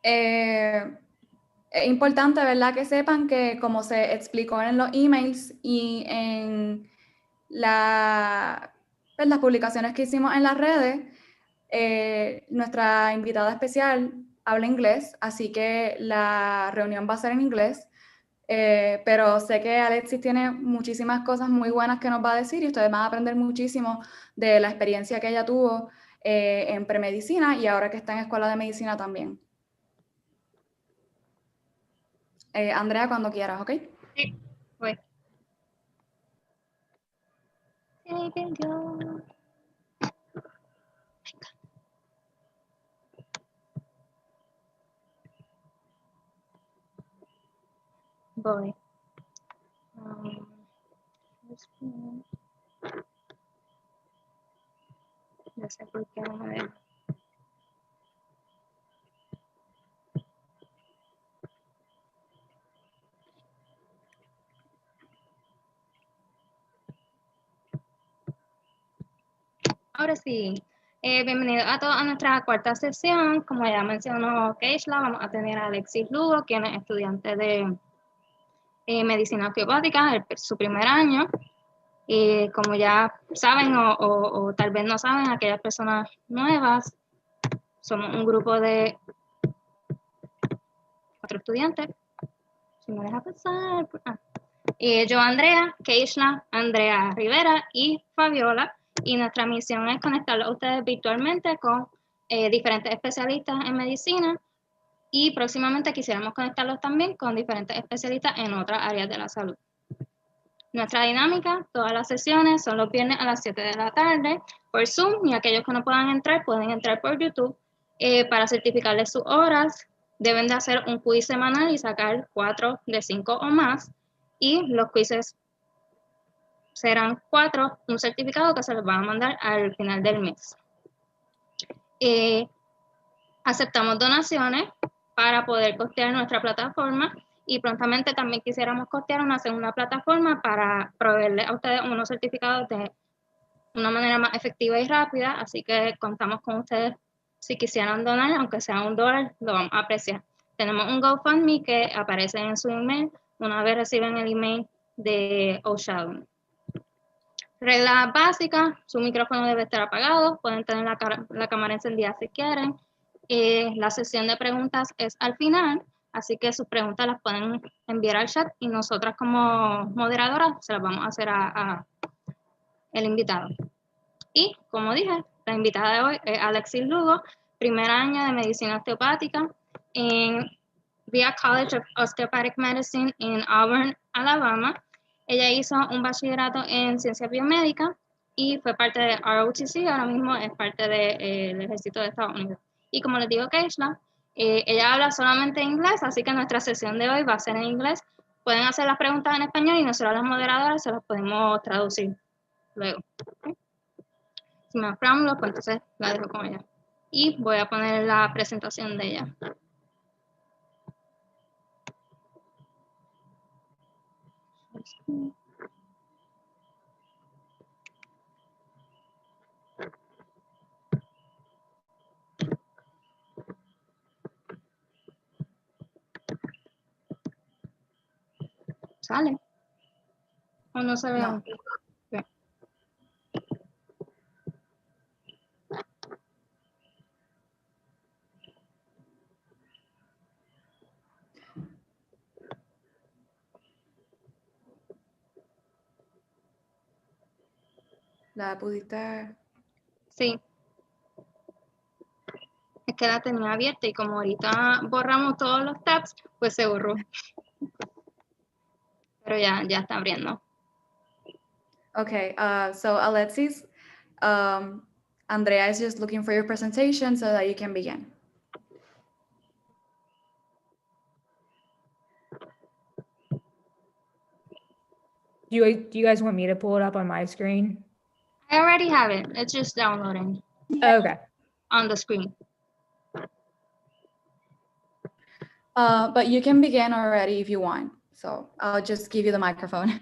Es importante, ¿verdad?, que sepan que, como se explicó en los emails y en las publicaciones que hicimos en las redes, nuestra invitada especial habla inglés, así que la reunión va a ser en inglés, pero sé que Alexis tiene muchísimas cosas muy buenas que nos va a decir y ustedes van a aprender muchísimo de la experiencia que ella tuvo en premedicina y ahora que está en escuela de medicina también. Andrea, cuando quieras, ¿ok? Sí, voy. Voy. No sé por qué no me deja. Ahora sí, bienvenidos a todos a nuestra cuarta sesión. Como ya mencionó Keishla, vamos a tener a Alexis Lugo, quien es estudiante de medicina osteopática, su primer año. Como ya saben o tal vez no saben, aquellas personas nuevas, somos un grupo de 4 estudiantes. Si me deja pasar. Yo, Andrea, Keishla, Andrea Rivera y Fabiola. Y nuestra misión es conectarlos a ustedes virtualmente con diferentes especialistas en medicina. Y próximamente quisiéramos conectarlos también con diferentes especialistas en otras áreas de la salud. Nuestra dinámica, todas las sesiones son los viernes a las 7 de la tarde por Zoom y aquellos que no puedan entrar pueden entrar por YouTube. Para certificarles sus horas deben de hacer un quiz semanal y sacar 4 de 5 o más y los quizzes serán 4, un certificado que se les va a mandar al final del mes. Aceptamos donaciones para poder costear nuestra plataforma y prontamente también quisiéramos costear una segunda plataforma para proveerles a ustedes unos certificados de una manera más efectiva y rápida, así que contamos con ustedes si quisieran donar, aunque sea $1, lo vamos a apreciar. Tenemos un GoFundMe que aparece en su email una vez reciben el email de O'Shadow. Reglas básicas, su micrófono debe estar apagado, pueden tener la cámara encendida si quieren. La sesión de preguntas es al final, así que sus preguntas las pueden enviar al chat y nosotras como moderadoras se las vamos a hacer a el invitado. Y como dije, la invitada de hoy es Alexis Lugo, primer año de medicina osteopática en Via College of Osteopathic Medicine en Auburn, Alabama. Ella hizo un bachillerato en ciencias biomédicas y fue parte de ROTC, ahora mismo es parte del ejército de Estados Unidos. Y como les digo, Keishla, ella habla solamente inglés, así que nuestra sesión de hoy va a ser en inglés. Pueden hacer las preguntas en español y nosotros las moderadoras se las podemos traducir luego. ¿Okay? Si me preámbulo, pues entonces la dejo con ella. Y voy a poner la presentación de ella. ¿Sale? ¿O no se ve? No. Okay. ¿La pudiste? Sí. Es que la tenía abierta y como ahorita borramos todos los tabs, pues se borró. Pero ya está abriendo. Okay, so Alexis, Andrea is just looking for your presentation so that you can begin. Do you guys want me to pull it up on my screen? I already have it. It's just downloading. Okay. On the screen. But you can begin already if you want. So I'll just give you the microphone.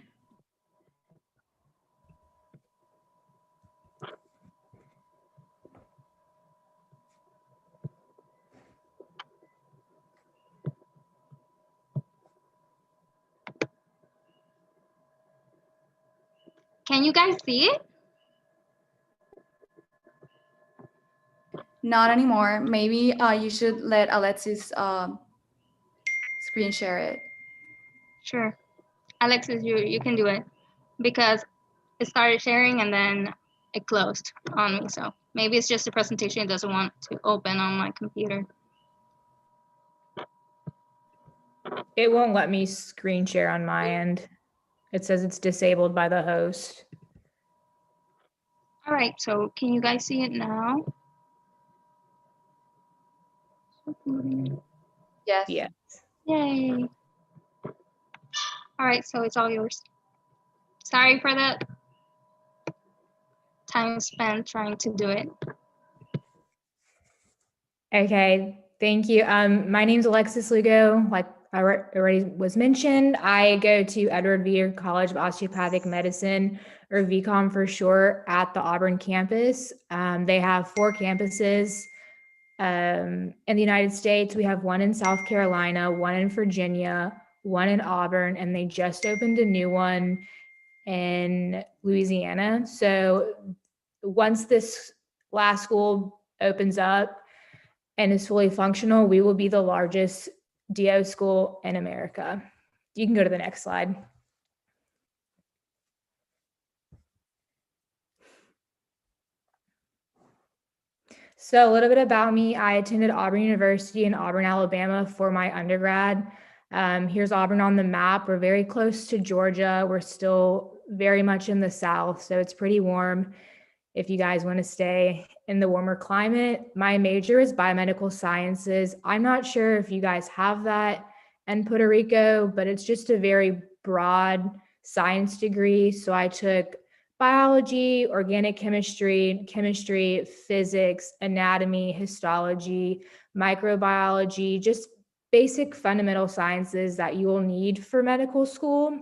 Can you guys see it? Not anymore. Maybe you should let Alexis screen share it. Sure. Alexis, you can do it because it started sharing and then it closed on me. So maybe it's just a presentation it doesn't want to open on my computer. It won't let me screen share on my end. It says it's disabled by the host. All right, so can you guys see it now? Yes. Yeah. Yay. All right, so it's all yours. Sorry for the time spent trying to do it. Okay, thank you. My name's Alexis Lugo. Like I already was mentioned, I go to Edward Veer College of Osteopathic Medicine, or VCOM for short, at the Auburn campus. They have 4 campuses in the United States. We have one in South Carolina, one in Virginia, one in Auburn, and they just opened a new one in Louisiana. So once this last school opens up and is fully functional, we will be the largest DO school in America. You can go to the next slide. So a little bit about me. I attended Auburn University in Auburn, Alabama for my undergrad. Here's Auburn on the map. We're very close to Georgia. We're still very much in the South, so it's pretty warm if you guys want to stay in the warmer climate. My major is biomedical sciences. I'm not sure if you guys have that in Puerto Rico, but it's just a very broad science degree. So I took biology, organic chemistry, physics, anatomy, histology, microbiology, just basic fundamental sciences that you will need for medical school.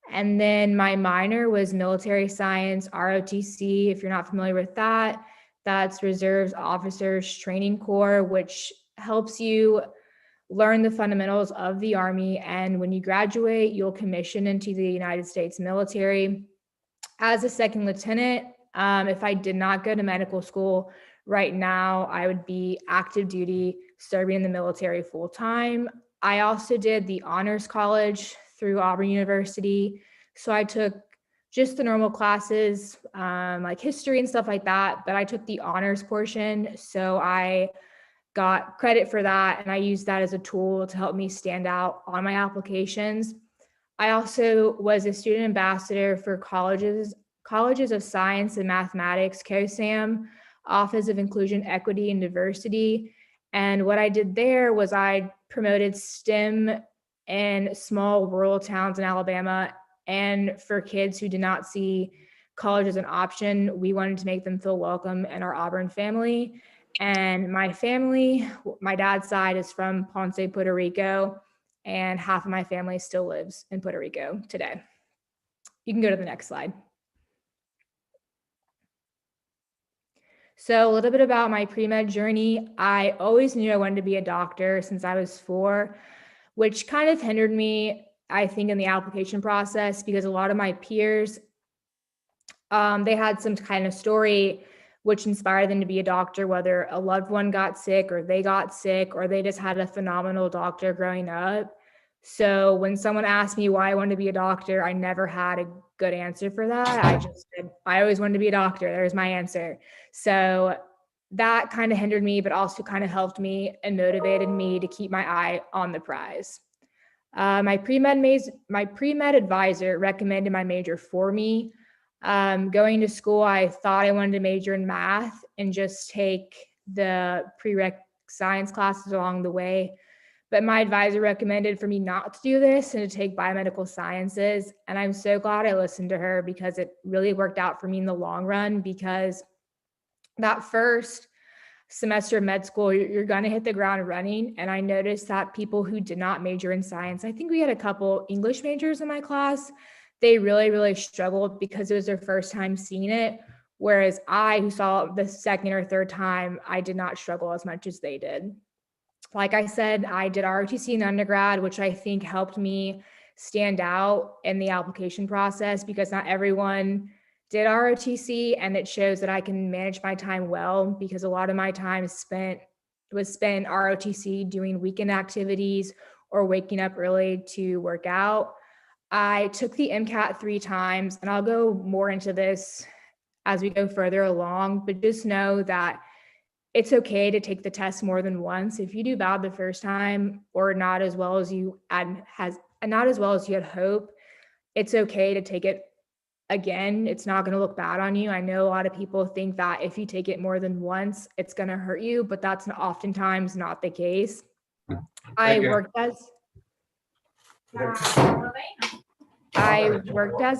And then my minor was military science, ROTC. If you're not familiar with that, that's Reserves Officers Training Corps, which helps you learn the fundamentals of the Army. And when you graduate, you'll commission into the United States military as a second lieutenant. If I did not go to medical school right now, I would be active duty serving in the military full time. I also did the honors college through Auburn University. So I took just the normal classes, like history and stuff like that, but I took the honors portion. So I got credit for that, and I used that as a tool to help me stand out on my applications. I also was a student ambassador for colleges of Science and Mathematics, COSAM, Office of Inclusion, Equity, and Diversity. And what I did there was I promoted STEM in small rural towns in Alabama. And for kids who did not see college as an option, we wanted to make them feel welcome in our Auburn family. And my family, my dad's side is from Ponce, Puerto Rico, and half of my family still lives in Puerto Rico today. You can go to the next slide. So a little bit about my pre-med journey. I always knew I wanted to be a doctor since I was 4, which kind of hindered me, I think, in the application process because a lot of my peers, they had some kind of story which inspired them to be a doctor, whether a loved one got sick or they got sick or they just had a phenomenal doctor growing up. So when someone asked me why I wanted to be a doctor, I never had a good answer for that. I just said, I always wanted to be a doctor. There's my answer. So that kind of hindered me, but also kind of helped me and motivated me to keep my eye on the prize. My pre-med advisor recommended my major for me. Going to school, I thought I wanted to major in math and just take the prereq science classes along the way. But my advisor recommended for me not to do this and to take biomedical sciences. And I'm so glad I listened to her because it really worked out for me in the long run, because that first semester of med school, you're going to hit the ground running. And I noticed that people who did not major in science, I think we had a couple English majors in my class, they really, really struggled because it was their first time seeing it. Whereas I, who saw it the second or third time, I did not struggle as much as they did. Like I said, I did ROTC in undergrad, which I think helped me stand out in the application process because not everyone did ROTC, and it shows that I can manage my time well, because a lot of my time was spent ROTC doing weekend activities or waking up early to work out. I took the MCAT 3 times, and I'll go more into this as we go further along, but just know that it's okay to take the test more than once. If you do bad the first time or not as well as you had hoped, it's okay to take it again. It's not going to look bad on you. I know a lot of people think that if you take it more than once, it's going to hurt you, but that's oftentimes not the case. I worked as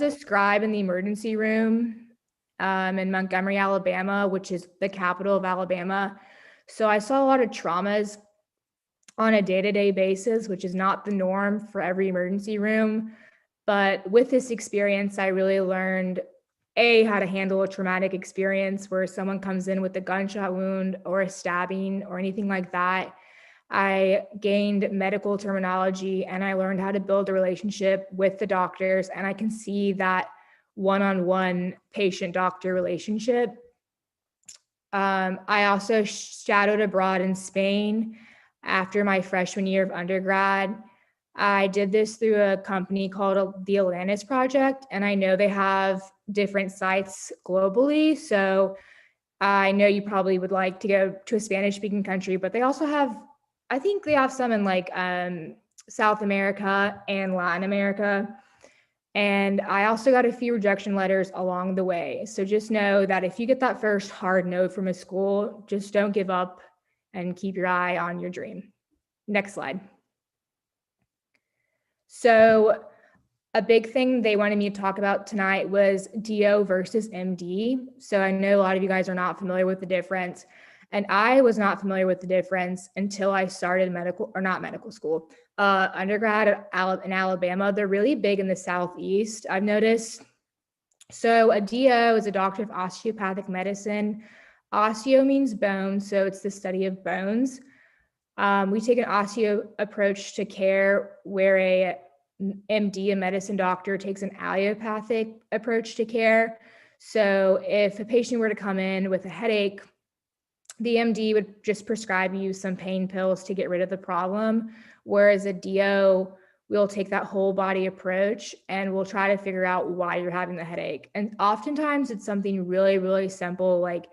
a scribe in the emergency room in Montgomery, Alabama, which is the capital of Alabama. So I saw a lot of traumas on a day-to-day basis, which is not the norm for every emergency room. But with this experience, I really learned how to handle a traumatic experience where someone comes in with a gunshot wound or a stabbing or anything like that. I gained medical terminology, and I learned how to build a relationship with the doctors, and I can see that one-on-one patient-doctor relationship. I also shadowed abroad in Spain after my freshman year of undergrad. I did this through a company called the Atlantis Project, and I know they have different sites globally. So I know you probably would like to go to a Spanish-speaking country, but they also have, I think they have some in like South America and Latin America. And I also got a few rejection letters along the way. So just know that if you get that first hard no from a school, just don't give up and keep your eye on your dream. Next slide. So a big thing they wanted me to talk about tonight was DO versus MD. So I know a lot of you guys are not familiar with the difference. And I was not familiar with the difference until I started undergrad in Alabama. They're really big in the Southeast, I've noticed. So a DO is a doctor of osteopathic medicine. Osteo means bone, so it's the study of bones. We take an osteo approach to care, where a MD, a medicine doctor, takes an allopathic approach to care. So if a patient were to come in with a headache, the MD would just prescribe you some pain pills to get rid of the problem, whereas a DO will take that whole body approach and we'll try to figure out why you're having the headache. And oftentimes it's something really, really simple, like,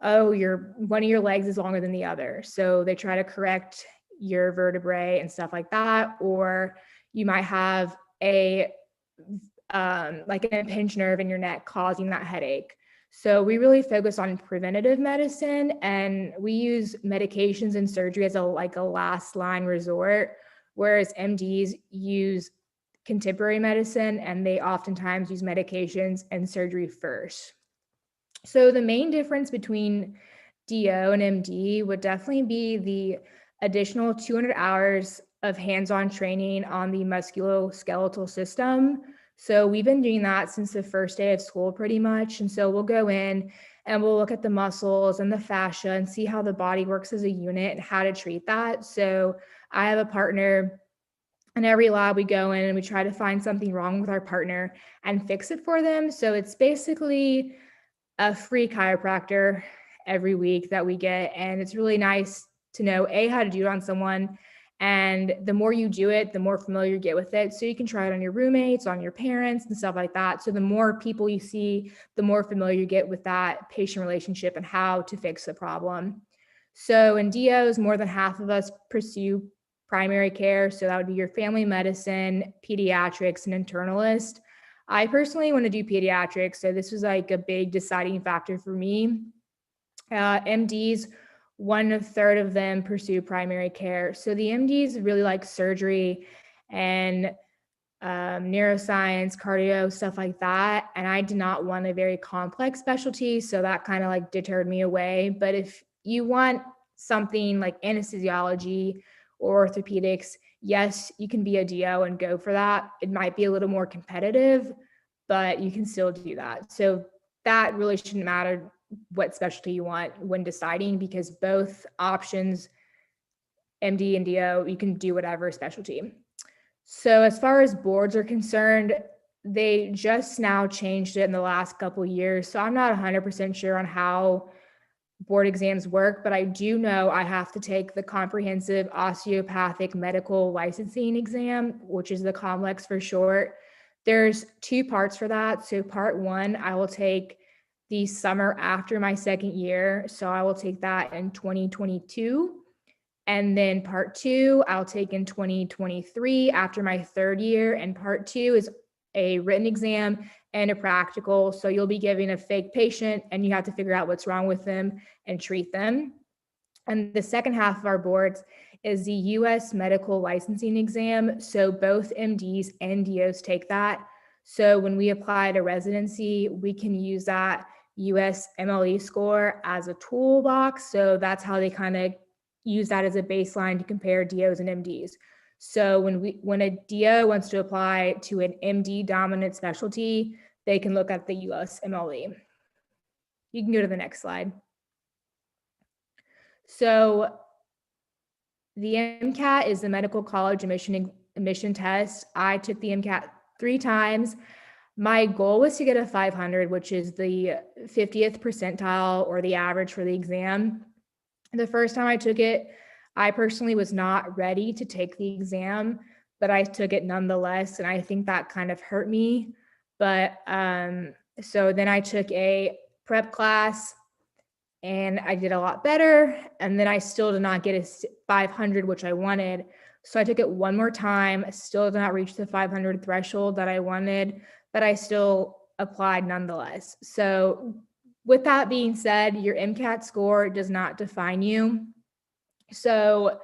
oh, one of your legs is longer than the other. So they try to correct your vertebrae and stuff like that. Or you might have like an impinged nerve in your neck causing that headache. So we really focus on preventative medicine, and we use medications and surgery as a last line resort, whereas MDs use contemporary medicine, and they oftentimes use medications and surgery first. So the main difference between DO and MD would definitely be the additional 200 hours of hands-on training on the musculoskeletal system. So we've been doing that since the first day of school pretty much. And so we'll go in and we'll look at the muscles and the fascia and see how the body works as a unit and how to treat that. So I have a partner. In every lab we go in and we try to find something wrong with our partner and fix it for them. So it's basically a free chiropractor every week that we get. And it's really nice to know how to do it on someone. And the more you do it, the more familiar you get with it. So you can try it on your roommates, on your parents and stuff like that. So the more people you see, the more familiar you get with that patient relationship and how to fix the problem. So in DOs, more than half of us pursue primary care. So that would be your family medicine, pediatrics, and internalist. I personally want to do pediatrics. So this was like a big deciding factor for me. MDs, 1/3 of them pursue primary care. So the MDs really like surgery and neuroscience, cardio, stuff like that. And I did not want a very complex specialty. So that kind of like deterred me away. But if you want something like anesthesiology or orthopedics, yes, you can be a DO and go for that. It might be a little more competitive, but you can still do that. So that really shouldn't matter what specialty you want when deciding, because both options, MD and DO, you can do whatever specialty. So as far as boards are concerned, they just now changed it in the last couple of years. So I'm not 100% sure on how board exams work, but I do know I have to take the comprehensive osteopathic medical licensing exam, which is the COMLEX for short. There's 2 parts for that. So part 1, I will take the summer after my second year. So I will take that in 2022. And then part 2, I'll take in 2023 after my third year. And part 2 is a written exam and a practical. So you'll be giving a fake patient and you have to figure out what's wrong with them and treat them. And the second half of our boards is the US medical licensing exam. So both MDs and DOs take that. So when we apply to residency, we can use that US MLE score as a toolbox. So that's how they kind of use that as a baseline to compare DOs and MDs. So when a DO wants to apply to an MD dominant specialty, they can look at the US MLE. You can go to the next slide. So the MCAT is the medical college admission test. I took the MCAT 3 times. My goal was to get a 500, which is the 50th percentile or the average for the exam. The first time I took it, I personally was not ready to take the exam, but I took it nonetheless. And I think that kind of hurt me. But so then I took a prep class and I did a lot better. And then I still did not get a 500, which I wanted. So I took it one more time, still did not reach the 500 threshold that I wanted, but I still applied nonetheless. So with that being said, your MCAT score does not define you. So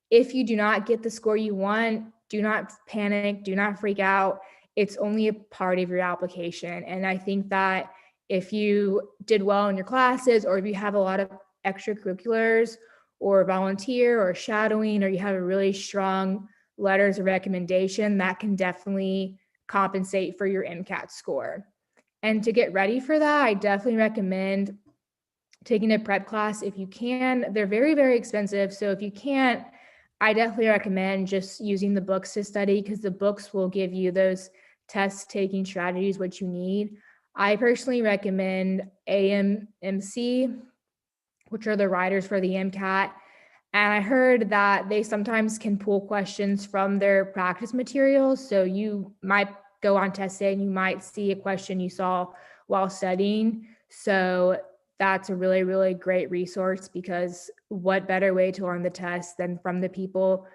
if you do not get the score you want, do not panic, do not freak out. It's only a part of your application. And I think that if you did well in your classes, or if you have a lot of extracurriculars or volunteer or shadowing, or you have a really strong letters of recommendation, that can definitely compensate for your MCAT score. And to get ready for that, I definitely recommend taking a prep class if you can. They're very, very expensive. So if you can't, I definitely recommend just using the books to study, because the books will give you those test taking strategies, what you need. I personally recommend AMC, which are the writers for the MCAT. And I heard that they sometimes can pull questions from their practice materials. So you might go on test day and you might see a question you saw while studying. So that's a really, really great resource, because what better way to learn the test than from the people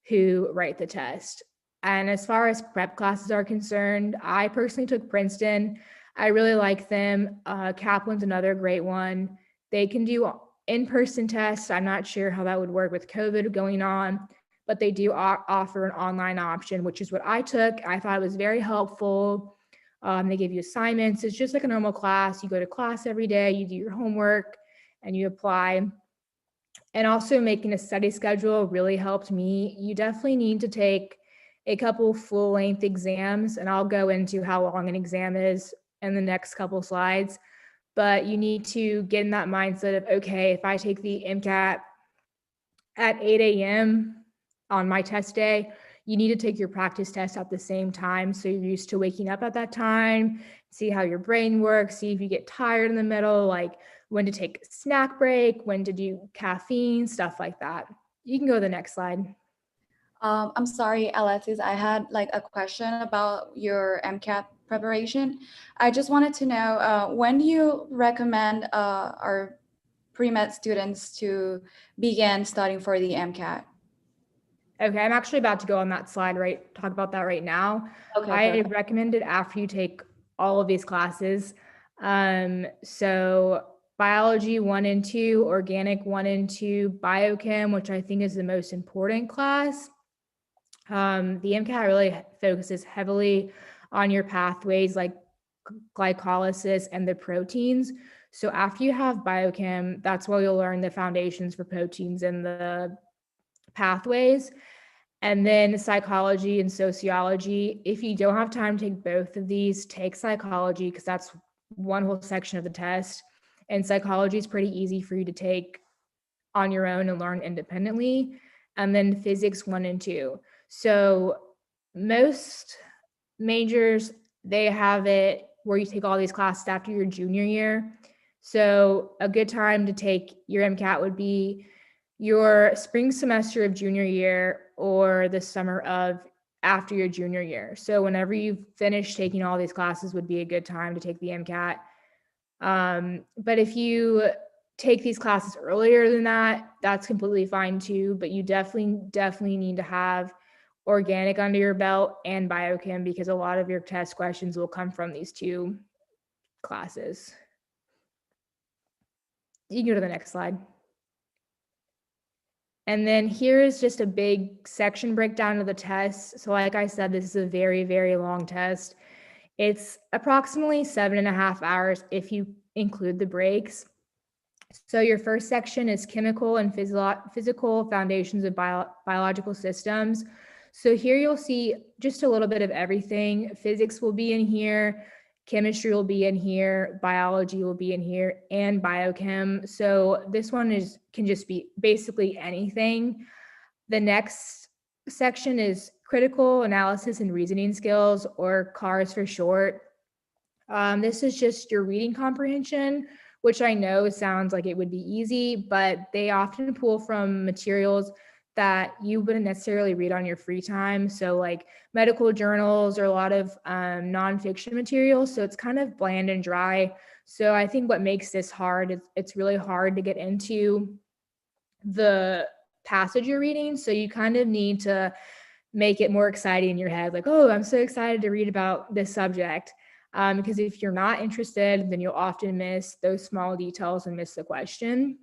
who write the test. And as far as prep classes are concerned, I personally took Princeton. I really like them. Kaplan's another great one. They can do in-person tests. I'm not sure how that would work with COVID going on, but they do offer an online option, which is what I took. I thought it was very helpful. They give you assignments. It's just like a normal class. You go to class every day, you do your homework, and you apply. And also making a study schedule really helped me. You definitely need to take a couple full-length exams, and I'll go into how long an exam is in the next couple slides. But you need to get in that mindset of, okay, if I take the MCAT at 8 a.m. on my test day, you need to take your practice test at the same time. So you're used to waking up at that time, see how your brain works, see if you get tired in the middle, like when to take a snack break, when to do caffeine, stuff like that. You can go to the next slide. I'm sorry, Alexis, I had like a question about your MCAT preparation. I just wanted to know, when do you recommend our pre-med students to begin studying for the MCAT? Okay, I'm actually about to go on that slide, talk about that right now. Okay, I perfect. recommend it after you take all of these classes. So biology 1 and 2, organic 1 and 2, biochem, which I think is the most important class. The MCAT really focuses heavily on your pathways like glycolysis and the proteins. So after you have biochem, that's where you'll learn the foundations for proteins and the pathways. And then psychology and sociology. If you don't have time to take both of these, take psychology, because that's one whole section of the test. And psychology is pretty easy for you to take on your own and learn independently. And then physics 1 and 2. So most majors, they have it where you take all these classes after your junior year. So a good time to take your MCAT would be your spring semester of junior year or the summer of after your junior year. So whenever you finish taking all these classes would be a good time to take the MCAT. But if you take these classes earlier than that, that's completely fine too. But you definitely need to have organic under your belt and biochem, because a lot of your test questions will come from these two classes. You can go to the next slide. And then here is just a big section breakdown of the test. So like I said, this is a very, very long test. It's approximately 7.5 hours if you include the breaks. So your first section is chemical and physical foundations of biological systems. So here you'll see just a little bit of everything. Physics will be in here, chemistry will be in here, biology will be in here, and biochem. So this one can just be basically anything. The next section is critical analysis and reasoning skills, or CARS for short. This is just your reading comprehension, which I know sounds like it would be easy, but they often pull from materials that you wouldn't necessarily read on your free time. So like medical journals or a lot of nonfiction materials. So it's kind of bland and dry. So I think what makes this hard is it's really hard to get into the passage you're reading. So you kind of need to make it more exciting in your head. Like, oh, I'm so excited to read about this subject. Because if you're not interested, then you'll often miss those small details and miss the question.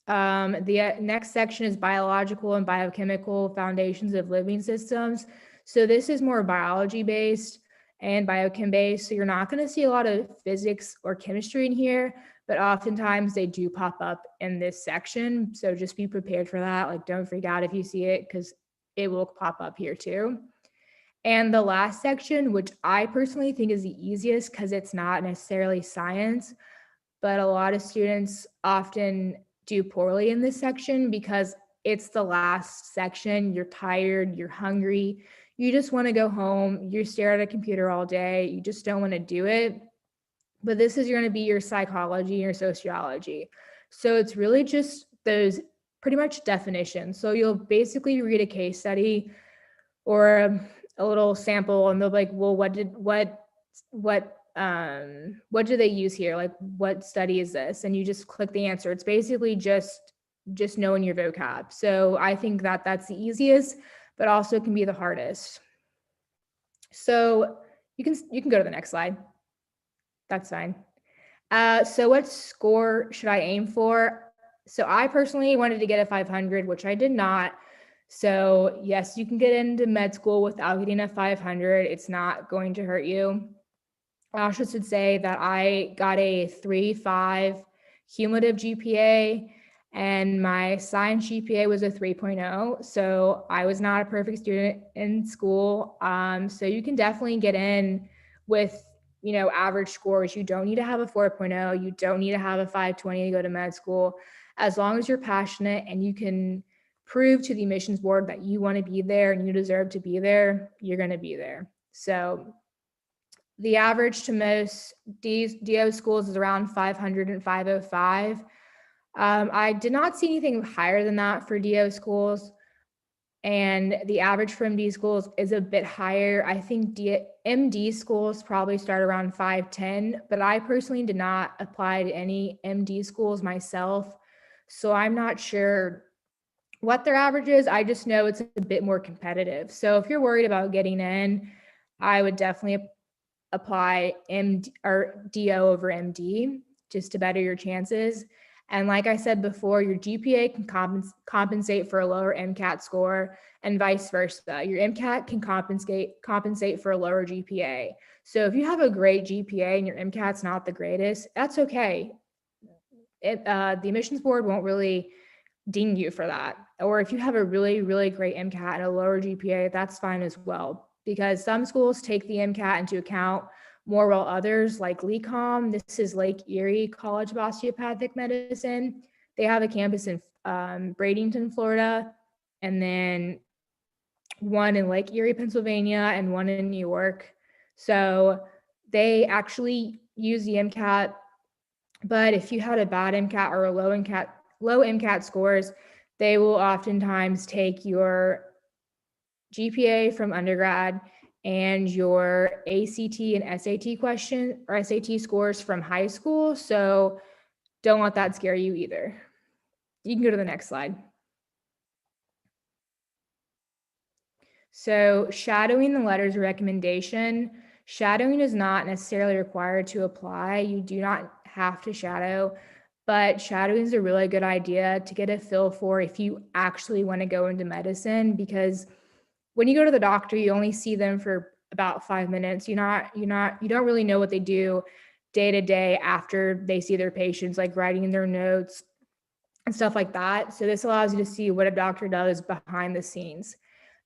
The next section is biological and biochemical foundations of living systems. So this is more biology based and biochem based. So you're not going to see a lot of physics or chemistry in here, but oftentimes they do pop up in this section. So just be prepared for that. Like, don't freak out if you see it, because it will pop up here too. And the last section, which I personally think is the easiest because it's not necessarily science, but a lot of students often do poorly in this section because it's the last section. You're tired, you're hungry, you just want to go home, you stare at a computer all day, you just don't want to do it. But this is going to be your psychology, your sociology. So it's really just those pretty much definitions. So you'll basically read a case study or a little sample, and they'll be like, well, what do they use here? Like, what study is this? And you just click the answer. It's basically just knowing your vocab. So I think that that's the easiest, but also can be the hardest. So you can go to the next slide. That's fine. So what score should I aim for? So I personally wanted to get a 500, which I did not. So yes, you can get into med school without getting a 500. It's not going to hurt you. I also should say that I got a 3.5 cumulative GPA, and my science GPA was a 3.0. So I was not a perfect student in school. So you can definitely get in with, average scores. You don't need to have a 4.0. You don't need to have a 520 to go to med school. As long as you're passionate and you can prove to the admissions board that you want to be there and you deserve to be there, you're going to be there. So the average to most DO schools is around 500 and 505. I did not see anything higher than that for DO schools. And the average for MD schools is a bit higher. I think MD schools probably start around 510, but I personally did not apply to any MD schools myself. So I'm not sure what their average is. I just know it's a bit more competitive. So if you're worried about getting in, I would definitely apply MD or DO over MD just to better your chances. And like I said before, your GPA can compensate for a lower MCAT score, and vice versa. Your MCAT can compensate for a lower GPA. So if you have a great GPA and your MCAT's not the greatest, that's okay. The admissions board won't really ding you for that. Or if you have a really, really great MCAT and a lower GPA, that's fine as well. Because some schools take the MCAT into account more, while others, like LECOM, this is Lake Erie College of Osteopathic Medicine, they have a campus in Bradenton, Florida, and then one in Lake Erie, Pennsylvania, and one in New York. So they actually use the MCAT, but if you had a bad MCAT or a low MCAT scores, they will oftentimes take your GPA from undergrad and your ACT and SAT scores from high school. So don't let that scare you either. You can go to the next slide. So shadowing the letters of recommendation. Shadowing is not necessarily required to apply. You do not have to shadow, but shadowing is a really good idea to get a feel for if you actually want to go into medicine, because when you go to the doctor, you only see them for about 5 minutes. You don't really know what they do day to day after they see their patients, like writing their notes and stuff like that. So this allows you to see what a doctor does behind the scenes.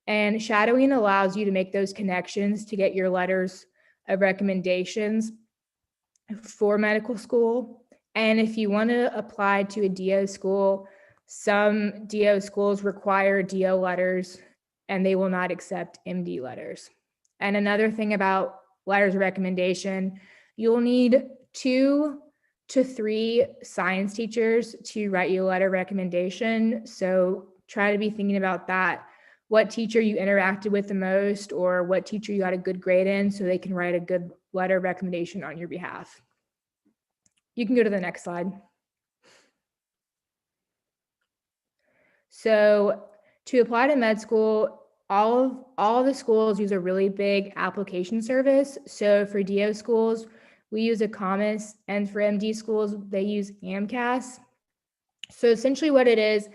And shadowing allows you to make those connections to get your letters of recommendations for medical school. And if you want to apply to a DO school, some DO schools require DO letters and they will not accept MD letters. And another thing about letters of recommendation, you'll need 2 to 3 science teachers to write you a letter of recommendation. So try to be thinking about that. What teacher you interacted with the most, or what teacher you got a good grade in, so they can write a good letter of recommendation on your behalf. You can go to the next slide. So to apply to med school, all of the schools use a really big application service. So for DO schools, we use ACOMAS, and for MD schools, they use AMCAS. So essentially what it is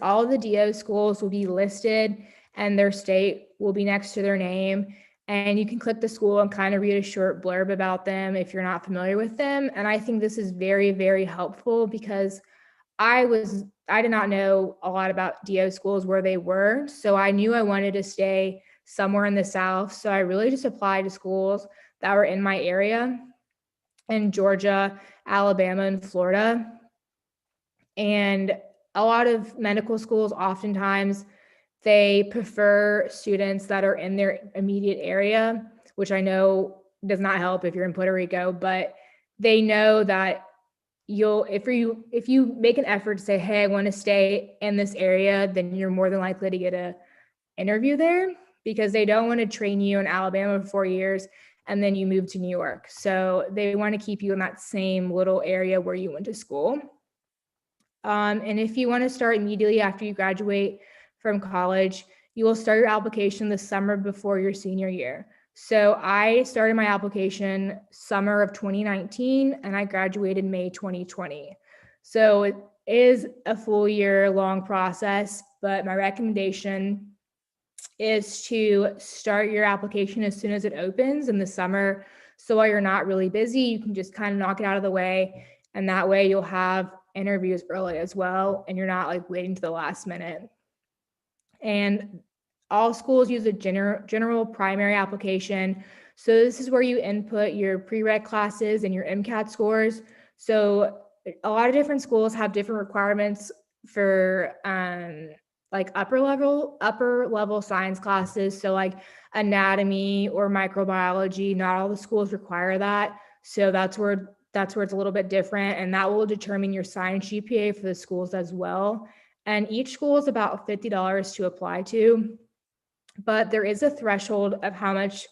all of the DO schools will be listed and their state will be next to their name. And you can click the school and kind of read a short blurb about them if you're not familiar with them. And I think this is very, very helpful, because I did not know a lot about DO schools where they were. So I knew I wanted to stay somewhere in the South. So I really just applied to schools that were in my area in Georgia, Alabama, and Florida. And a lot of medical schools, oftentimes, they prefer students that are in their immediate area, which I know does not help if you're in Puerto Rico, but they know that if you make an effort to say, hey, I want to stay in this area, then you're more than likely to get an interview there, because they don't want to train you in Alabama for 4 years and then you move to New York. So they want to keep you in that same little area where you went to school. And if you want to start immediately after you graduate from college, you will start your application the summer before your senior year. So I started my application summer of 2019 and I graduated May 2020. So it is a full year long process, but my recommendation is to start your application as soon as it opens in the summer. So while you're not really busy, you can just kind of knock it out of the way. And that way you'll have interviews early as well, and you're not like waiting to the last minute. And all schools use a general primary application. So this is where you input your prereq classes and your MCAT scores. So a lot of different schools have different requirements for like upper level science classes. So like anatomy or microbiology, not all the schools require that. So that's where it's a little bit different, and that will determine your science GPA for the schools as well. And each school is about $50 to apply to, but there is a threshold of how much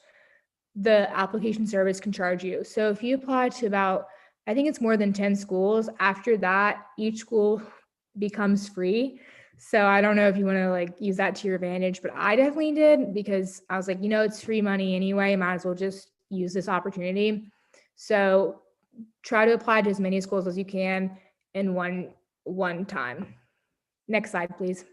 the application service can charge you. So if you apply to about, I think it's more than 10 schools, after that, each school becomes free. So I don't know if you want to like use that to your advantage, but I definitely did, because I was like, it's free money anyway, might as well just use this opportunity. So try to apply to as many schools as you can in one time. Next slide, please.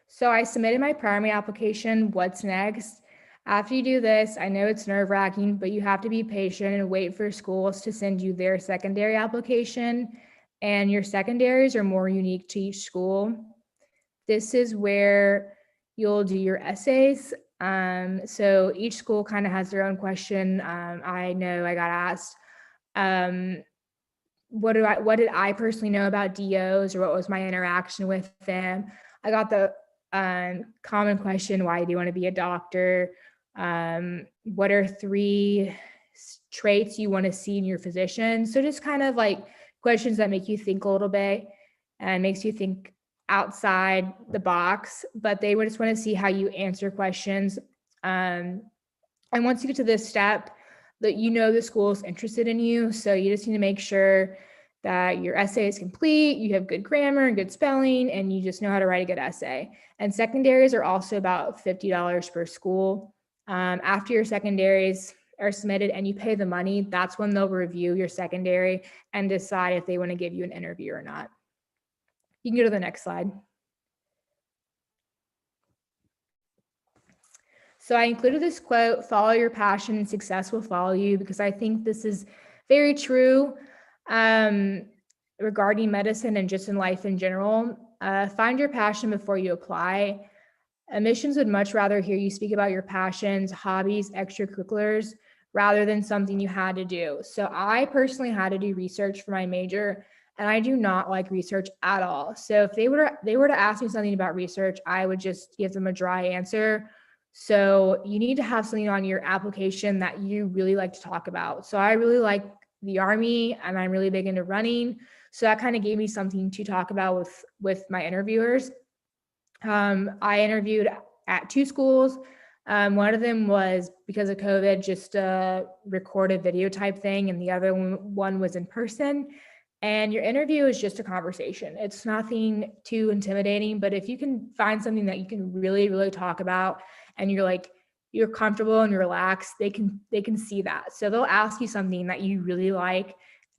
So I submitted my primary application. What's next? After you do this, I know it's nerve-wracking, but you have to be patient and wait for schools to send you their secondary application. And your secondaries are more unique to each school. This is where you'll do your essays. So each school kind of has their own question. I know I got asked, what did I personally know about DOs, or what was my interaction with them? I got the common question, why do you want to be a doctor? What are 3 traits you want to see in your physician? So just kind of like questions that make you think a little bit and makes you think outside the box, but they would just want to see how you answer questions. And once you get to this step, that you know the school is interested in you. So you just need to make sure that your essay is complete, you have good grammar and good spelling, and you just know how to write a good essay. And secondaries are also about $50 per school. After your secondaries are submitted and you pay the money, that's when they'll review your secondary and decide if they want to give you an interview or not. You can go to the next slide. So I included this quote, follow your passion and success will follow you, because I think this is very true regarding medicine and just in life in general. Find your passion before you apply. Admissions would much rather hear you speak about your passions, hobbies, extracurriculars, rather than something you had to do. So I personally had to do research for my major, and I do not like research at all. So if they were to ask me something about research, I would just give them a dry answer. So you need to have something on your application that you really like to talk about. So I really like the Army, and I'm really big into running. So that kind of gave me something to talk about with my interviewers. I interviewed at 2 schools. One of them was, because of COVID, just a recorded video type thing, and the other one was in person. And your interview is just a conversation. It's nothing too intimidating, but if you can find something that you can really, really talk about, and you're comfortable and you're relaxed, they can see that. So they'll ask you something that you really like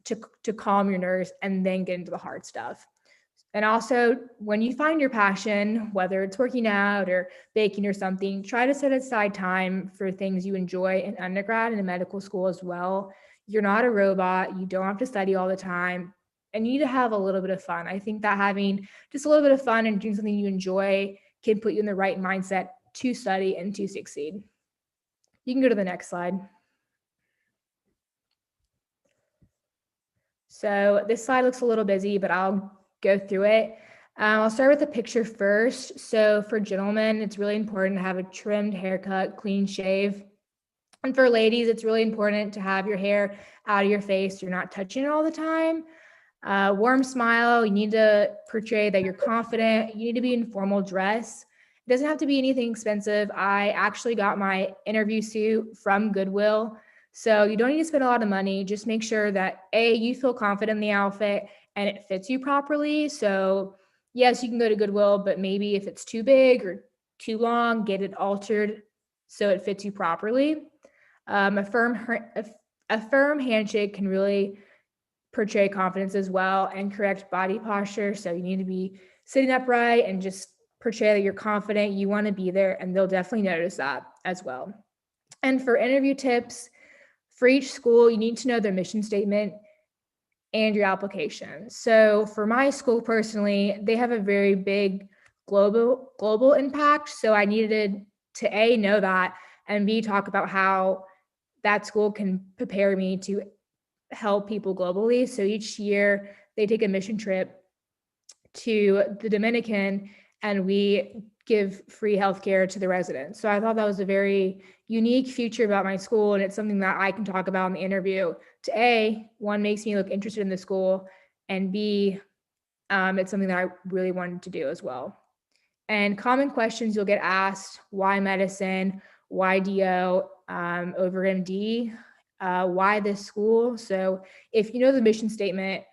to calm your nerves, and then get into the hard stuff. And also, when you find your passion, whether it's working out or baking or something, try to set aside time for things you enjoy in undergrad and in medical school as well. You're not a robot. You don't have to study all the time, and you need to have a little bit of fun. I think that having just a little bit of fun and doing something you enjoy can put you in the right mindset to study and to succeed. You can go to the next slide. So this slide looks a little busy, but I'll go through it. I'll start with the picture first. So for gentlemen, it's really important to have a trimmed haircut, clean shave. And for ladies, it's really important to have your hair out of your face. You're not touching it all the time. Warm smile. You need to portray that you're confident. You need to be in formal dress. It doesn't have to be anything expensive. I actually got my interview suit from Goodwill. So you don't need to spend a lot of money. Just make sure that you feel confident in the outfit and it fits you properly. So yes, you can go to Goodwill, but maybe if it's too big or too long, get it altered so it fits you properly. A firm handshake can really portray confidence as well, and correct body posture. So you need to be sitting upright and just portray that you're confident, you want to be there, and they'll definitely notice that as well. And for interview tips, for each school, you need to know their mission statement and your application. So for my school personally, they have a very big global impact. So I needed to A, know that, and B, talk about how that school can prepare me to help people globally. So each year they take a mission trip to the Dominican, and we give free healthcare to the residents. So I thought that was a very unique feature about my school, and it's something that I can talk about in the interview to A, one, makes me look interested in the school, and B, it's something that I really wanted to do as well. And common questions you'll get asked: why medicine, why DO over MD, why this school? So if you know the mission statement,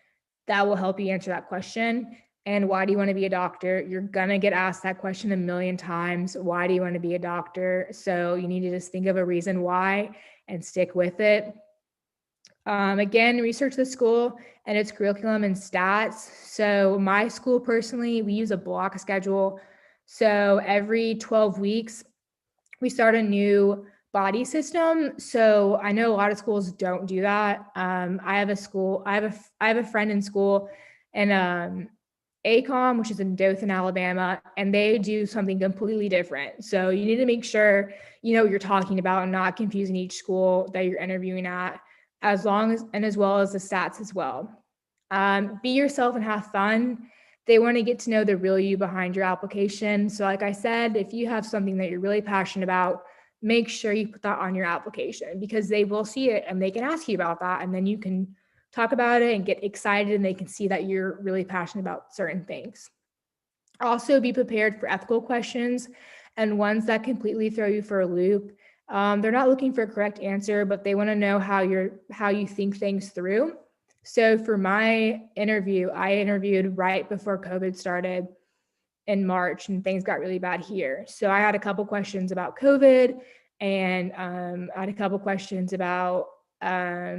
that will help you answer that question. And why do you want to be a doctor? You're going to get asked that question a million times. Why do you want to be a doctor? So you need to just think of a reason why and stick with it. Again, research the school and its curriculum and stats. So my school personally, we use a block schedule. So every 12 weeks, we start a new body system. So I know a lot of schools don't do that. I have a friend in school, and ACOM, which is in Dothan, Alabama, and they do something completely different. So you need to make sure you know what you're talking about and not confusing each school that you're interviewing at, as well as the stats as well. Be yourself and have fun. They want to get to know the real you behind your application. So like I said, if you have something that you're really passionate about, make sure you put that on your application, because they will see it and they can ask you about that. And then you can talk about it and get excited, and they can see that you're really passionate about certain things. Also, be prepared for ethical questions and ones that completely throw you for a loop. They're not looking for a correct answer, but they want to know how you think things through. So for my interview, I interviewed right before COVID started in March, and things got really bad here. So I had a couple questions about COVID, and I had a couple questions about how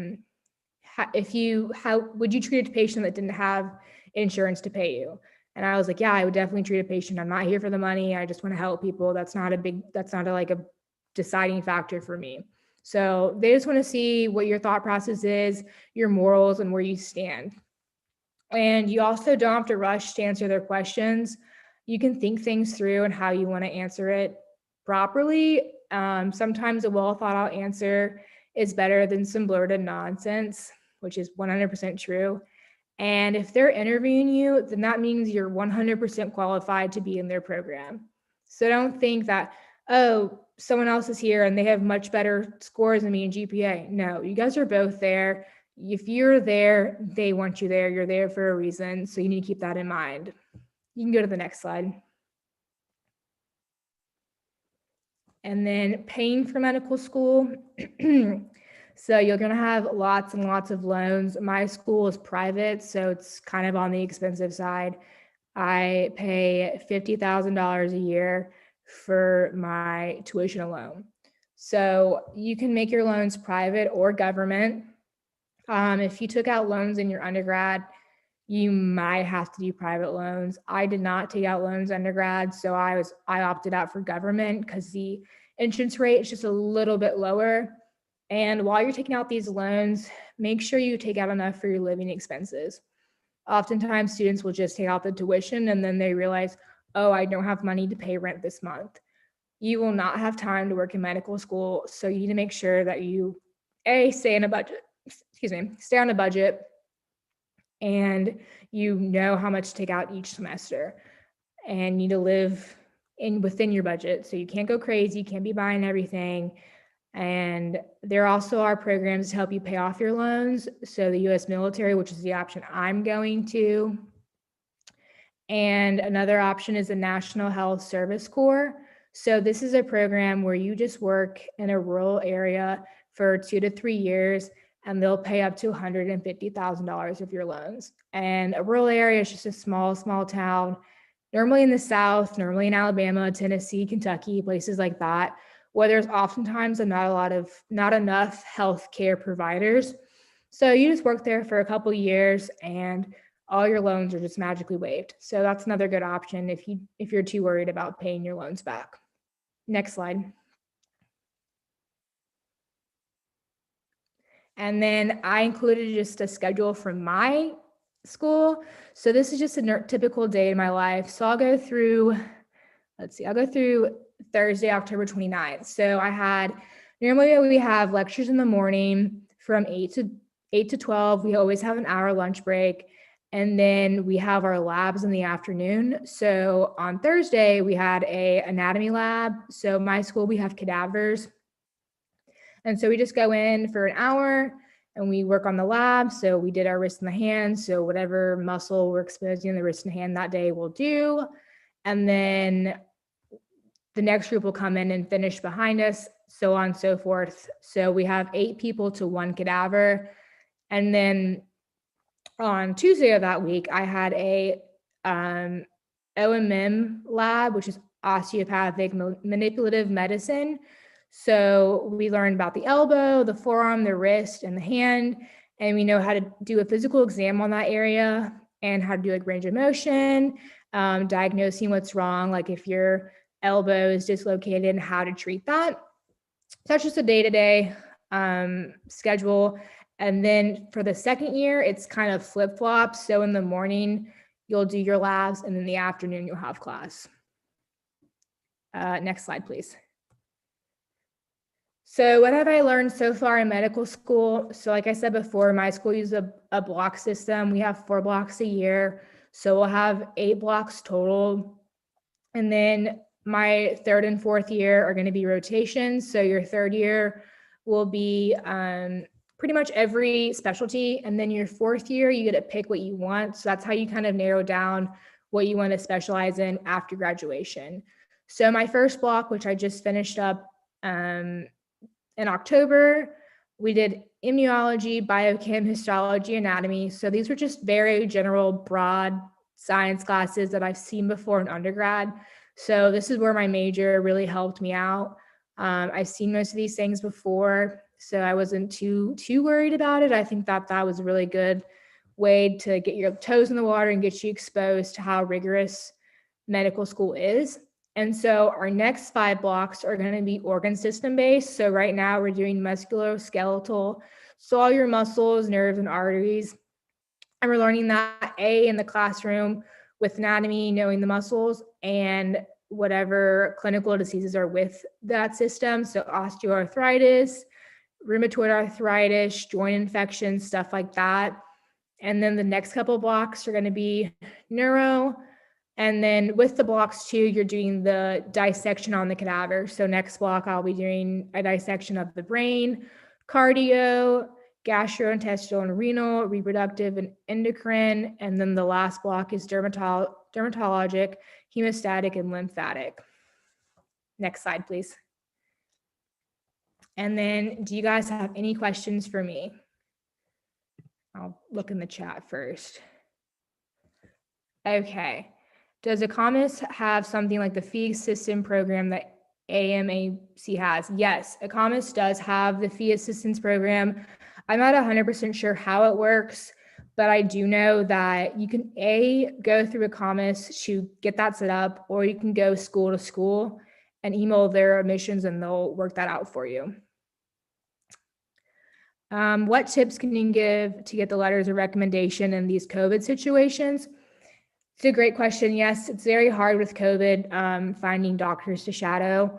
would you treat a patient that didn't have insurance to pay you? And I was like, yeah, I would definitely treat a patient. I'm not here for the money. I just want to help people. That's not a deciding factor for me. So they just want to see what your thought process is, your morals, and where you stand. And you also don't have to rush to answer their questions. You can think things through and how you want to answer it properly. Sometimes a well thought out answer is better than some blurted nonsense, which is 100% true. And if they're interviewing you, then that means you're 100% qualified to be in their program. So don't think that, oh, someone else is here and they have much better scores than me in GPA. No, you guys are both there. If you're there, they want you there. You're there for a reason. So you need to keep that in mind. You can go to the next slide. And then paying for medical school. So you're going to have lots and lots of loans. My school is private, so it's kind of on the expensive side. I pay $50,000 a year for my tuition alone. So you can make your loans private or government. If you took out loans in your undergrad, you might have to do private loans. I did not take out loans undergrad, so I opted out for government because the interest rate is just a little bit lower. And while you're taking out these loans, make sure you take out enough for your living expenses. Oftentimes, students will just take out the tuition and then they realize, oh, I don't have money to pay rent this month. You will not have time to work in medical school, so you need to make sure that you, stay on a budget, and you know how much to take out each semester, and need to live within your budget. So you can't go crazy, you can't be buying everything. And there also are programs to help you pay off your loans. So the US military, which is the option I'm going to. And another option is the National Health Service Corps. So this is a program where you just work in a rural area for 2 to 3 years, and they'll pay up to $150,000 of your loans. And a rural area is just a small town, normally in the South, normally in Alabama, Tennessee, Kentucky, places like that, where there's oftentimes not enough healthcare providers. So you just work there for a couple of years and all your loans are just magically waived. So that's another good option if you're too worried about paying your loans back. Next slide. And then I included just a schedule from my school. So this is just a typical day in my life. So I'll go through Thursday, October 29th. So normally we have lectures in the morning from 8 to 12. We always have an hour lunch break. And then we have our labs in the afternoon. So on Thursday, we had an anatomy lab. So my school, we have cadavers. And so we just go in for an hour and we work on the lab. So we did our wrist and the hand. So whatever muscle we're exposing in the wrist and hand that day, we'll do. And then the next group will come in and finish behind us, so on and so forth. So we have 8 people to 1 cadaver. And then on Tuesday of that week, I had a OMM lab, which is osteopathic manipulative medicine. So we learned about the elbow, the forearm, the wrist, and the hand. And we know how to do a physical exam on that area and how to do like range of motion, diagnosing what's wrong, like if your elbow is dislocated and how to treat that. So that's just a day-to-day schedule. And then for the second year, it's kind of flip-flop. So in the morning, you'll do your labs, and in the afternoon, you'll have class. Next slide, please. So what have I learned so far in medical school? So like I said before, my school uses a block system. We have 4 blocks a year. So we'll have 8 blocks total. And then my 3rd and 4th year are going to be rotations. So your 3rd year will be pretty much every specialty. And then your 4th year, you get to pick what you want. So that's how you kind of narrow down what you want to specialize in after graduation. So my first block, which I just finished up in October, we did immunology, biochem, histology, anatomy. So these were just very general, broad science classes that I've seen before in undergrad. So this is where my major really helped me out. I've seen most of these things before, so I wasn't too worried about it. I think that was a really good way to get your toes in the water and get you exposed to how rigorous medical school is. And so our next 5 blocks are going to be organ system based. So right now we're doing musculoskeletal, so all your muscles, nerves, and arteries. And we're learning that in the classroom with anatomy, knowing the muscles, and whatever clinical diseases are with that system. So osteoarthritis, rheumatoid arthritis, joint infections, stuff like that. And then the next couple of blocks are going to be neuro. And then with the blocks too, you're doing the dissection on the cadaver. So next block, I'll be doing a dissection of the brain, cardio, gastrointestinal and renal, reproductive and endocrine. And then the last block is dermatologic, hemostatic, and lymphatic. Next slide, please. And then do you guys have any questions for me? I'll look in the chat first. Okay. Does ACOMAS have something like the fee assistance program that AMAC has? Yes, ACOMAS does have the fee assistance program. I'm not 100% sure how it works, but I do know that you can go through ACOMAS to get that set up, or you can go school to school and email their admissions and they'll work that out for you. What tips can you give to get the letters of recommendation in these COVID situations? It's a great question. Yes, it's very hard with COVID, finding doctors to shadow.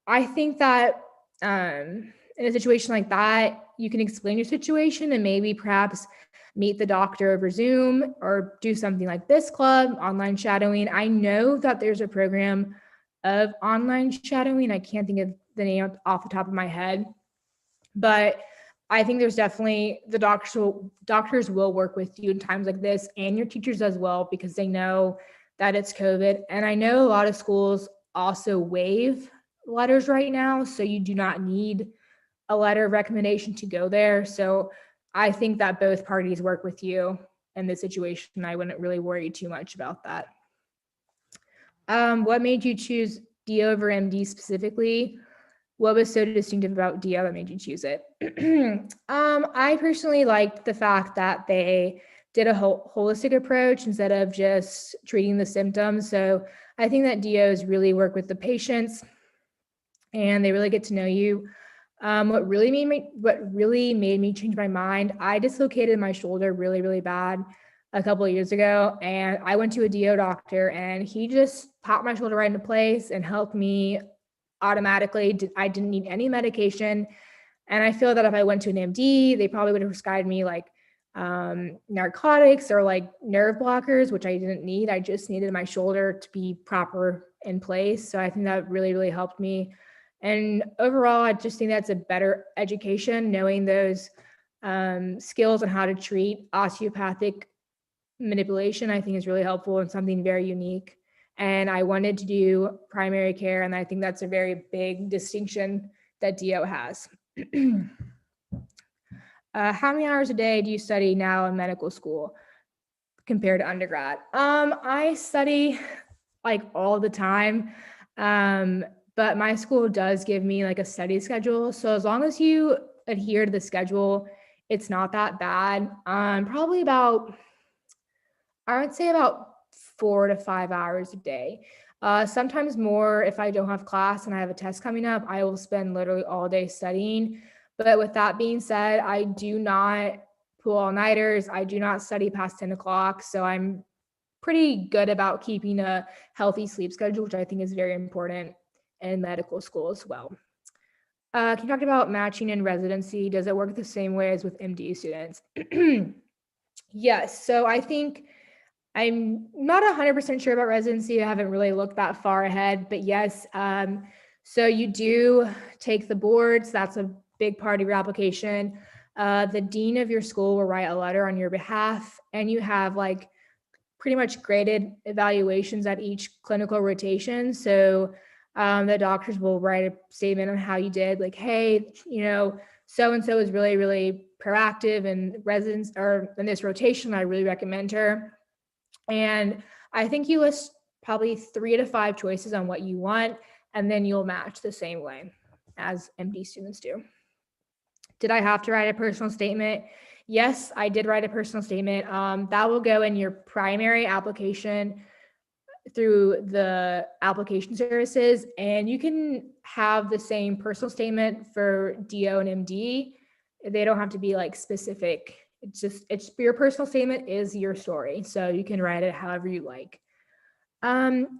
I think that in a situation like that, you can explain your situation and maybe perhaps meet the doctor over Zoom or do something like this club, online shadowing. I know that there's a program of online shadowing. I can't think of the name off the top of my head, but I think there's definitely the doctors will work with you in times like this, and your teachers as well, because they know that it's COVID. And I know a lot of schools also waive letters right now, so you do not need a letter of recommendation to go there. So I think that both parties work with you in this situation. I wouldn't really worry too much about that. What made you choose D over MD specifically? What was so distinctive about DO that made you choose it? I personally liked the fact that they did a holistic approach instead of just treating the symptoms. So I think that DOs really work with the patients and they really get to know you. What really made me change my mind, I dislocated my shoulder really, really bad a couple of years ago, and I went to a DO doctor and he just popped my shoulder right into place and helped me automatically. I didn't need any medication. And I feel that if I went to an MD, they probably would have prescribed me like narcotics or like nerve blockers, which I didn't need. I just needed my shoulder to be proper in place. So I think that really, really helped me. And overall, I just think that's a better education, knowing those skills on how to treat osteopathic manipulation, I think is really helpful and something very unique. And I wanted to do primary care, and I think that's a very big distinction that DO has. How many hours a day do you study now in medical school compared to undergrad? I study like all the time, but my school does give me like a study schedule. So as long as you adhere to the schedule, it's not that bad. Probably about, I would say about 4 to 5 hours a day. Sometimes more if I don't have class and I have a test coming up, I will spend literally all day studying. But with that being said, I do not pull all-nighters. I do not study past 10 o'clock. So I'm pretty good about keeping a healthy sleep schedule, which I think is very important in medical school as well. Can you talk about matching in residency? Does it work the same way as with MD students? Yes. So I think I'm not 100% sure about residency. I haven't really looked that far ahead, but yes. So you do take the boards. That's a big part of your application. The dean of your school will write a letter on your behalf, and you have like pretty much graded evaluations at each clinical rotation. So the doctors will write a statement on how you did, like, hey, so-and-so is really, really proactive in residence or in this rotation. I really recommend her. And I think you list probably 3 to 5 choices on what you want, and then you'll match the same way as MD students do. Did I have to write a personal statement? Yes, I did write a personal statement. That will go in your primary application through the application services, and you can have the same personal statement for DO and MD. They don't have to be like specific. It's your personal statement is your story, so you can write it however you like.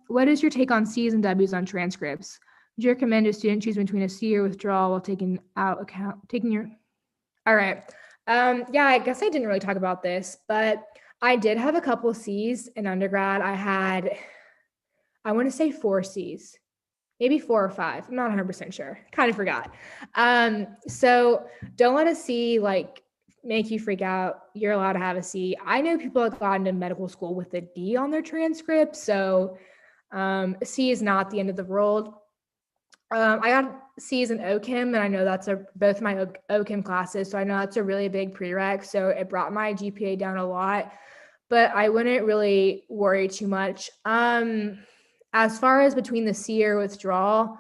What is your take on C's and W's on transcripts? Would you recommend a student choose between a C or withdrawal while taking your? All right. Yeah, I guess I didn't really talk about this, but I did have a couple C's in undergrad. I want to say 4 C's, maybe 4 or 5. I'm not 100% sure. Kind of forgot. So don't let a C like make you freak out. You're allowed to have a C. I know people have gotten to medical school with a D on their transcript. So a C is not the end of the world. I got C's in OChem, and I know that's both my OChem classes. So I know that's a really big prereq. So it brought my GPA down a lot, but I wouldn't really worry too much. As far as between the C or withdrawal,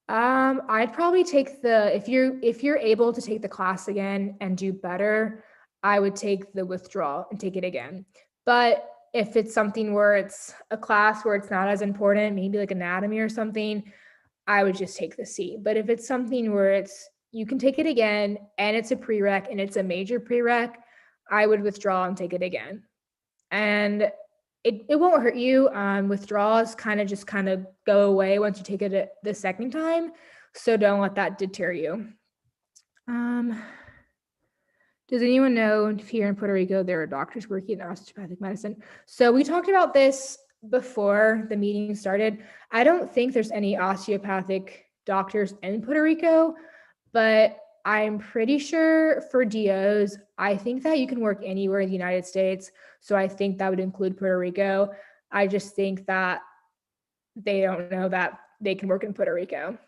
I'd probably take if you're able to take the class again and do better, I would take the withdrawal and take it again. But if it's something where it's a class where it's not as important, maybe like anatomy or something, I would just take the C. But if it's something where you can take it again and it's a prereq and it's a major prereq, I would withdraw and take it again. And it won't hurt you. Withdrawals kind of go away once you take it the second time. So don't let that deter you. Does anyone know if here in Puerto Rico there are doctors working in osteopathic medicine? So we talked about this before the meeting started. I don't think there's any osteopathic doctors in Puerto Rico, but I'm pretty sure for DOs, I think that you can work anywhere in the United States. So I think that would include Puerto Rico. I just think that they don't know that they can work in Puerto Rico.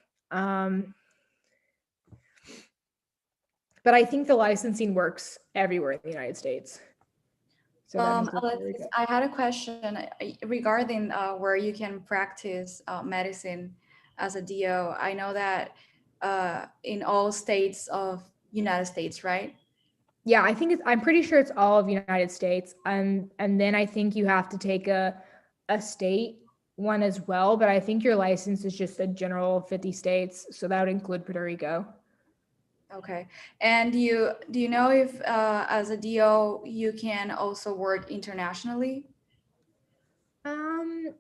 But I think the licensing works everywhere in the United States. So Alexis, I had a question regarding where you can practice medicine as a DO. I know that in all states of United States, right? Yeah, I'm pretty sure it's all of United States. And then I think you have to take a state one as well, but I think your license is just a general 50 states. So that would include Puerto Rico. Okay. And do you know if as a DO you can also work internationally? I'm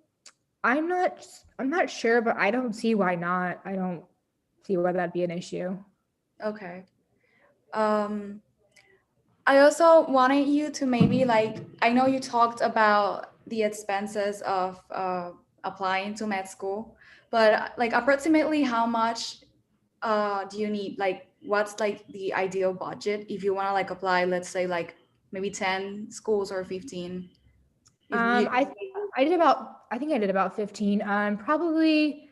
not sure, but I don't see why not. I don't see why that'd be an issue. Okay. I also wanted you to maybe I know you talked about the expenses of applying to med school, but approximately how much do you need? What's the ideal budget if you want to apply, let's say maybe 10 schools or 15? I think I did about 15. Probably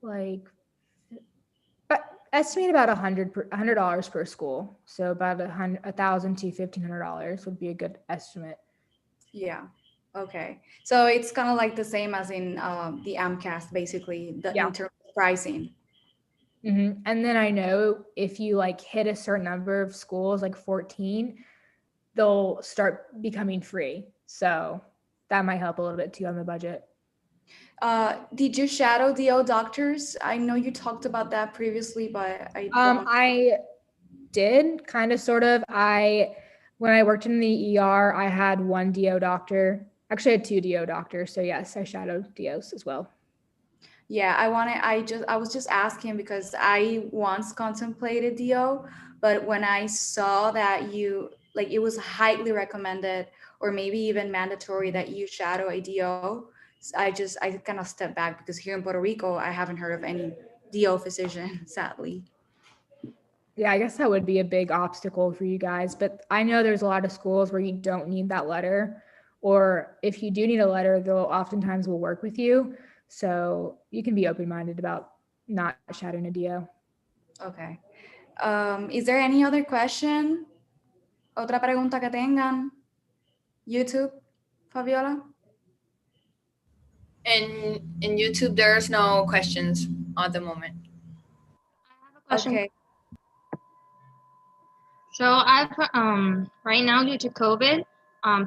but estimate about $100 per school. So about $1,000 to $1,500 would be a good estimate. Yeah. Okay. So it's kind of like the same as in the AMCAS, basically, in terms of pricing. Mm-hmm. And then I know if you hit a certain number of schools, like 14, they'll start becoming free. So that might help a little bit too on the budget. Did you shadow DO doctors? I know you talked about that previously, but I did kind of sort of. When I worked in the ER, I had one DO doctor. Actually, I had 2 DO doctors. So yes, I shadowed DOs as well. Yeah, I was just asking because I once contemplated DO, but when I saw that it was highly recommended or maybe even mandatory that you shadow a DO, I kind of stepped back because here in Puerto Rico, I haven't heard of any DO physician, sadly. Yeah, I guess that would be a big obstacle for you guys, but I know there's a lot of schools where you don't need that letter, or if you do need a letter, they'll oftentimes will work with you. So you can be open-minded about not shadowing a DO. Okay. Is there any other question? Otra pregunta que tengan? YouTube, Fabiola? In YouTube, there's no questions at the moment. I have a question. Okay. So I've right now due to COVID,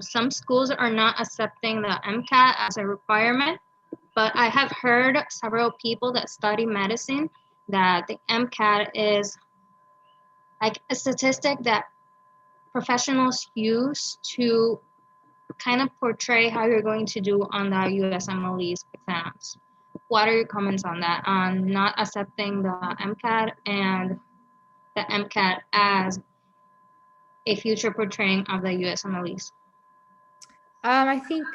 some schools are not accepting the MCAT as a requirement, but I have heard several people that study medicine that the MCAT is like a statistic that professionals use to kind of portray how you're going to do on the USMLE's exams. What are your comments on that, on not accepting the MCAT and the MCAT as a future portraying of the USMLEs? I think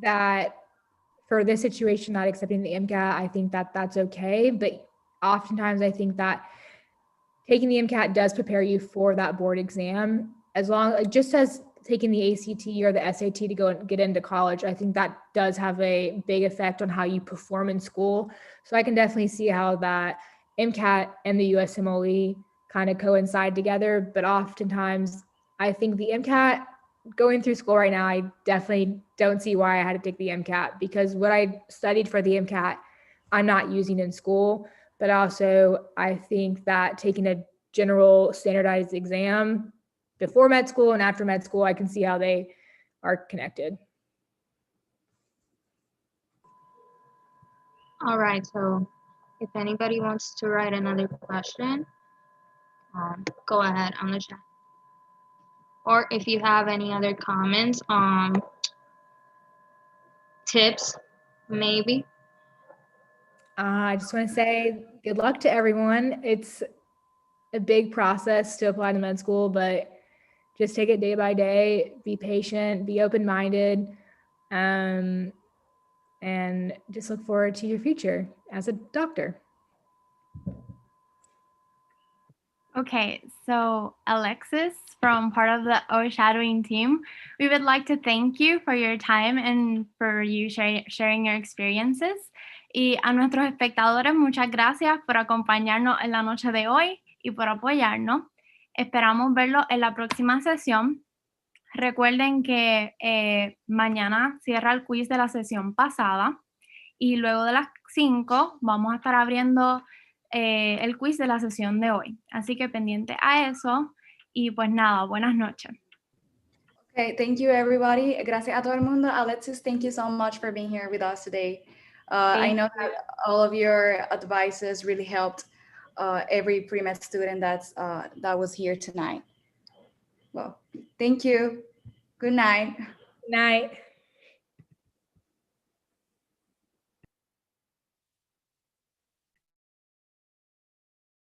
that for this situation, not accepting the MCAT, I think that that's okay. But oftentimes, I think that taking the MCAT does prepare you for that board exam. As long, just as taking the ACT or the SAT to go and get into college, I think that does have a big effect on how you perform in school. So I can definitely see how that MCAT and the USMLE kind of coincide together. But oftentimes, I think the MCAT going through school right now, I definitely don't see why I had to take the MCAT, because what I studied for the MCAT, I'm not using in school. But also, I think that taking a general standardized exam before med school and after med school, I can see how they are connected. All right, so if anybody wants to write another question, go ahead on the chat. Or if you have any other comments on tips, maybe. I just want to say good luck to everyone. It's a big process to apply to med school, but just take it day by day, be patient, be open-minded, and just look forward to your future as a doctor. Okay, so Alexis, from part of the O-Shadowing team, we would like to thank you for your time and for you sharing your experiences. Y a nuestros espectadores, muchas gracias por acompañarnos en la noche de hoy y por apoyarnos. Esperamos verlos en la próxima sesión. Recuerden que mañana cierra el quiz de la sesión pasada y luego de las 5 vamos a estar abriendo el quiz de la sesión de hoy. Así que pendiente a eso y pues nada, buenas noches. Okay, thank you everybody. Gracias a todo el mundo. Alexis, thank you so much for being here with us today. I know that all of your advices really helped every pre-med student that was here tonight. Well, thank you. Good night. Good night.